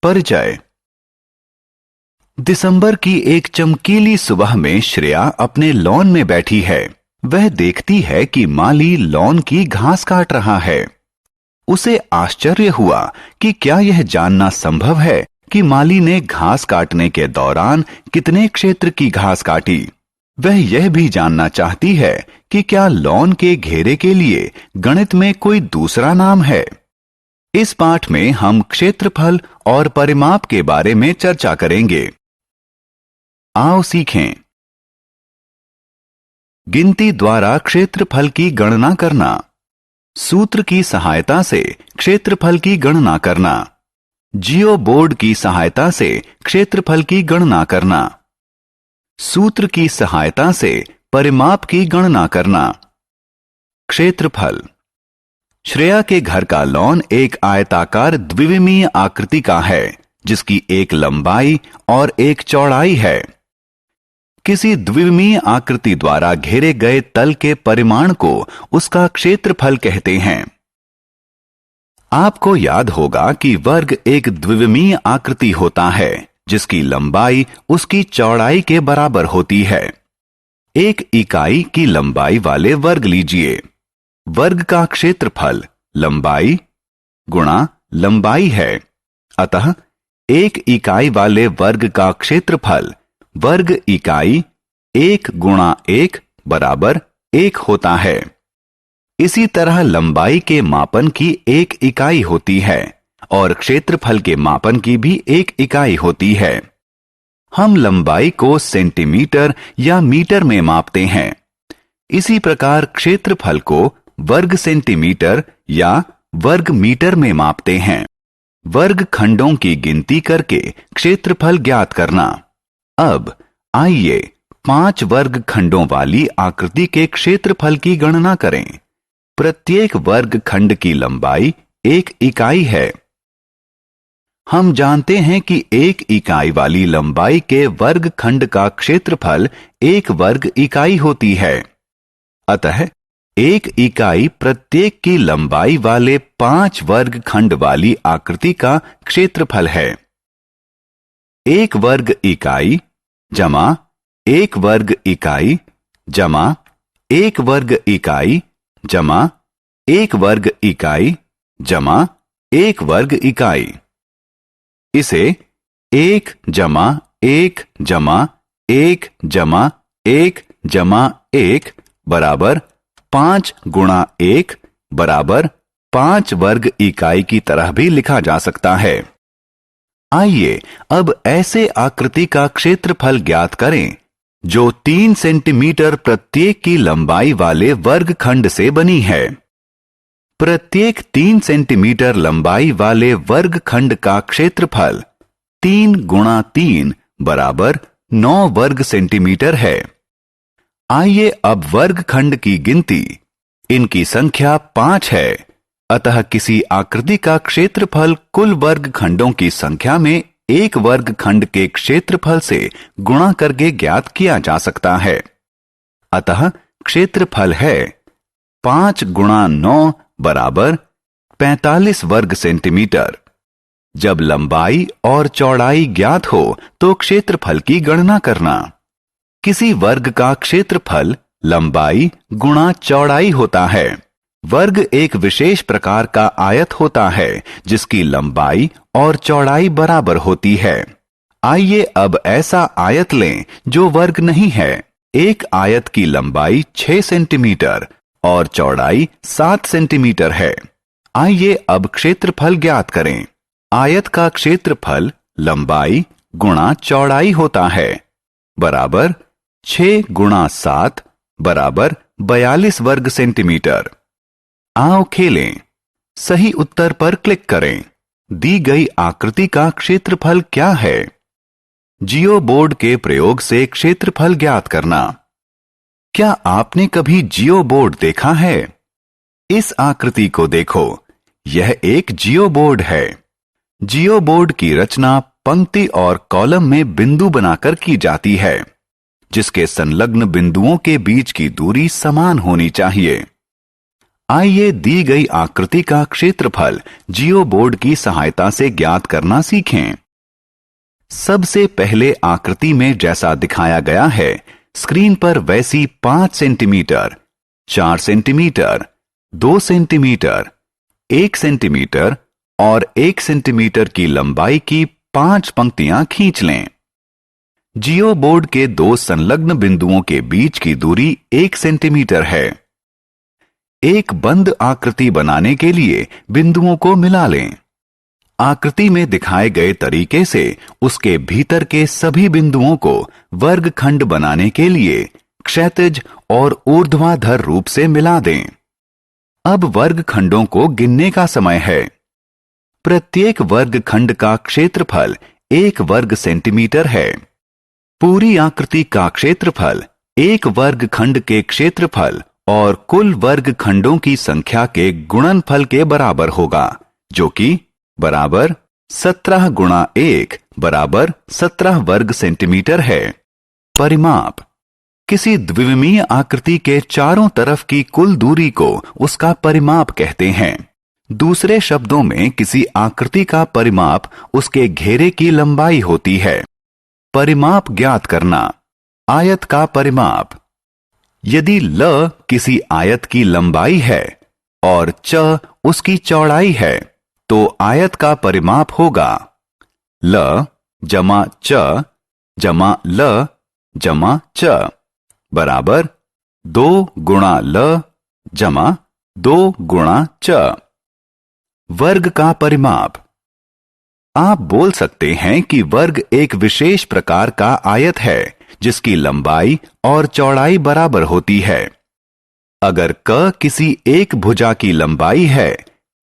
परिचय। दिसंबर की एक चमकीली सुबह में श्रेया अपने लॉन में बैठी है। वह देखती है कि माली लॉन की घास काट रहा है। उसे आश्चर्य हुआ कि क्या यह जानना संभव है कि माली ने घास काटने के दौरान कितने क्षेत्र की घास काटी। वह यह भी जानना चाहती है कि क्या लॉन के घेरे के लिए गणित में कोई दूसरा नाम है। इस पाठ में हम क्षेत्रफल और परिमाप के बारे में चर्चा करेंगे। आओ सीखें। गिनती द्वारा क्षेत्रफल की गणना करना। सूत्र की सहायता से क्षेत्रफल की गणना करना। जियो बोर्ड की सहायता से क्षेत्रफल की गणना करना। सूत्र की सहायता से परिमाप की गणना करना। क्षेत्रफल। श्रेया के घर का लॉन एक आयताकार द्विविमीय आकृति का है, जिसकी एक लंबाई और एक चौड़ाई है। किसी द्विविमीय आकृति द्वारा घेरे गए तल के परिमाण को उसका क्षेत्रफल कहते हैं। आपको याद होगा कि वर्ग एक द्विविमीय आकृति होता है, जिसकी लंबाई उसकी चौड़ाई के बराबर होती है। एक इकाई की लंबाई वाले वर्ग लीजिए। वर्ग का क्षेत्रफल लंबाई गुणा लंबाई है। अतः एक इकाई वाले वर्ग का क्षेत्रफल वर्ग इकाई 1 गुणा 1 बराबर 1 होता है। इसी तरह लंबाई के मापन की एक इकाई होती है और क्षेत्रफल के मापन की भी एक इकाई होती है। हम लंबाई को सेंटीमीटर या मीटर में मापते हैं। इसी प्रकार क्षेत्रफल को वर्ग सेंटीमीटर या वर्ग मीटर में मापते हैं। वर्ग खंडों की गिनती करके क्षेत्रफल ज्ञात करना। अब आइए 5 वर्ग खंडों वाली आकृति के क्षेत्रफल की गणना करें। प्रत्येक वर्ग खंड की लंबाई 1 इकाई है। हम जानते हैं कि 1 इकाई वाली लंबाई के वर्ग खंड का क्षेत्रफल 1 वर्ग इकाई होती है। अतः 1 इकाई प्रत्येक की लंबाई वाले 5 वर्ग खंड वाली आकृति का क्षेत्रफल है। 1 वर्ग इकाई जमा 1 वर्ग इकाई जमा 1 वर्ग इकाई जमा 1 वर्ग इकाई जमा 1 वर्ग इकाई। इसे 1 जमा 1 जमा 1 जमा 1 जमा 1 बराबर 5 गुणा 1 बराबर 5 वर्ग इकाई की तरह भी लिखा जा सकता है। आइए अब ऐसे आकृति का क्षेत्रफल ज्ञात करें जो 3 सेंटीमीटर प्रत्येक की लंबाई वाले वर्ग खंड से बनी है। प्रत्येक 3 सेंटीमीटर लंबाई वाले वर्ग खंड का क्षेत्रफल 3 गुणा 3 बराबर 9 वर्ग सेंटीमीटर है। आइए अब वर्ग खंड की गिनती। इनकी संख्या 5 है। अतः किसी आकृति का क्षेत्रफल कुल वर्ग खंडों की संख्या में एक वर्ग खंड के क्षेत्रफल से गुणा करके ज्ञात किया जा सकता है। अतः क्षेत्रफल है 5 गुणा 9 बराबर 45 वर्ग सेंटीमीटर। जब लंबाई और चौड़ाई ज्ञात हो तो क्षेत्रफल की गणना करना। किसी वर्ग का क्षेत्रफल लंबाई गुणा चौड़ाई होता है। वर्ग एक विशेष प्रकार का आयत होता है जिसकी लंबाई और चौड़ाई बराबर होती है। आइए अब ऐसा आयत लें जो वर्ग नहीं है। एक आयत की लंबाई 6 सेंटीमीटर और चौड़ाई 7 सेंटीमीटर है। आइए अब क्षेत्रफल ज्ञात करें। आयत का क्षेत्रफल लंबाई गुणा चौड़ाई होता है बराबर 6 गुणा 7 बराबर 42 वर्ग सेंटीमीटर। आओ खेलें। सही उत्तर पर क्लिक करें। दी गई आकृति का क्षेत्रफल क्या है? जियो बोर्ड के प्रयोग से क्षेत्रफल ज्ञात करना। क्या आपने कभी जियो बोर्ड देखा है? इस आकृति को देखो। यह एक जियो बोर्ड है। जियो बोर्ड की रचना पंक्ति और कॉलम में बिंदु बनाकर की जाती है, जिसके संलग्न बिंदुओं के बीच की दूरी समान होनी चाहिए। आइए दी गई आकृति का क्षेत्रफल जियो बोर्ड की सहायता से ज्ञात करना सीखें। सबसे पहले आकृति में जैसा दिखाया गया है, स्क्रीन पर वैसी 5 सेंटीमीटर, 4 सेंटीमीटर, 2 सेंटीमीटर, 1 सेंटीमीटर और 1 सेंटीमीटर की लंबाई की 5 पंक्तियां खींच लें। जियो बोर्ड के 2 संलग्न बिंदुओं के बीच की दूरी 1 सेंटीमीटर है। एक बंद आकृति बनाने के लिए बिंदुओं को मिला लें। आकृति में दिखाए गए तरीके से उसके भीतर के सभी बिंदुओं को वर्गखंड बनाने के लिए क्षैतिज और ऊर्ध्वाधर रूप से मिला दें। अब वर्गखंडों को गिनने का समय है। प्रत्येक वर्गखंड का क्षेत्रफल 1 वर्ग सेंटीमीटर है। पूरी आकृति का क्षेत्रफल एक वर्गखंड के क्षेत्रफल और कुल वर्गखंडों की संख्या के गुणनफल के बराबर होगा, जो कि बराबर 17 गुणा 1 बराबर 17 वर्ग सेंटीमीटर है। परिमाप किसी द्विविमीय आकृति के चारों तरफ की कुल दूरी को उसका परिमाप कहते हैं। दूसरे शब्दों में किसी आकृति का परिमाप उसके घेरे की लंबाई होती है। परिमाप ज्ञात करना। आयत का परिमाप। यदि ल किसी आयत की लंबाई है और च उसकी चौड़ाई है तो आयत का परिमाप होगा ल जमा च जमा ल जमा च बराबर 2 गुणा ल जमा 2 गुणा च। वर्ग का परिमाप। आप बोल सकते हैं कि वर्ग एक विशेष प्रकार का आयत है जिसकी लंबाई और चौड़ाई बराबर होती है। अगर क किसी एक भुजा की लंबाई है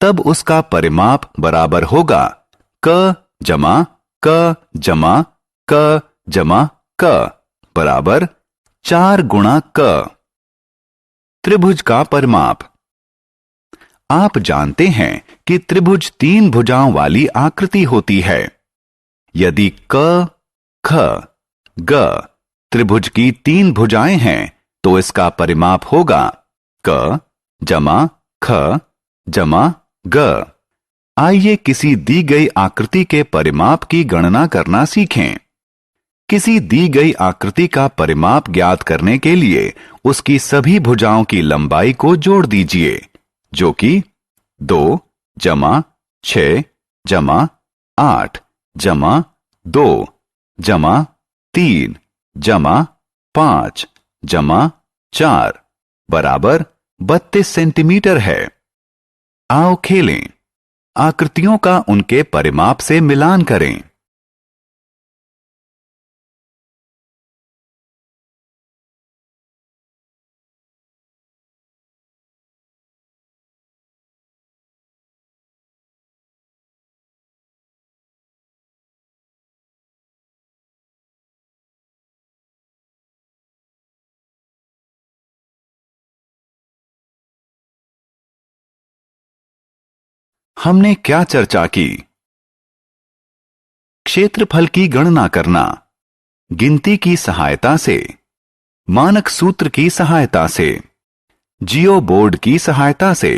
तब उसका परिमाप बराबर होगा क जमा क जमा क जमा क बराबर 4 गुणा क। त्रिभुज का परिमाप। आप जानते हैं कि त्रिभुज 3 भुजाओं वाली आकृति होती है। यदि क ख ग त्रिभुज की 3 भुजाएं हैं तो इसका परिमाप होगा क जमा ख जमा ग। आइए किसी दी गई आकृति के परिमाप की गणना करना सीखें। किसी दी गई आकृति का परिमाप ज्ञात करने के लिए उसकी सभी भुजाओं की लंबाई को जोड़ दीजिए, जो कि 2 जमा 6 जमा 8 जमा 2 जमा 3 जमा 5 जमा 4 बराबर 32 सेंटीमीटर है। आओ खेलें। आकृतियों का उनके परिमाप से मिलान करें। हमने क्या चर्चा की? क्षेत्रफल की गणना करना, गिनती की सहायता से, मानक सूत्र की सहायता से, जियो बोर्ड की सहायता से।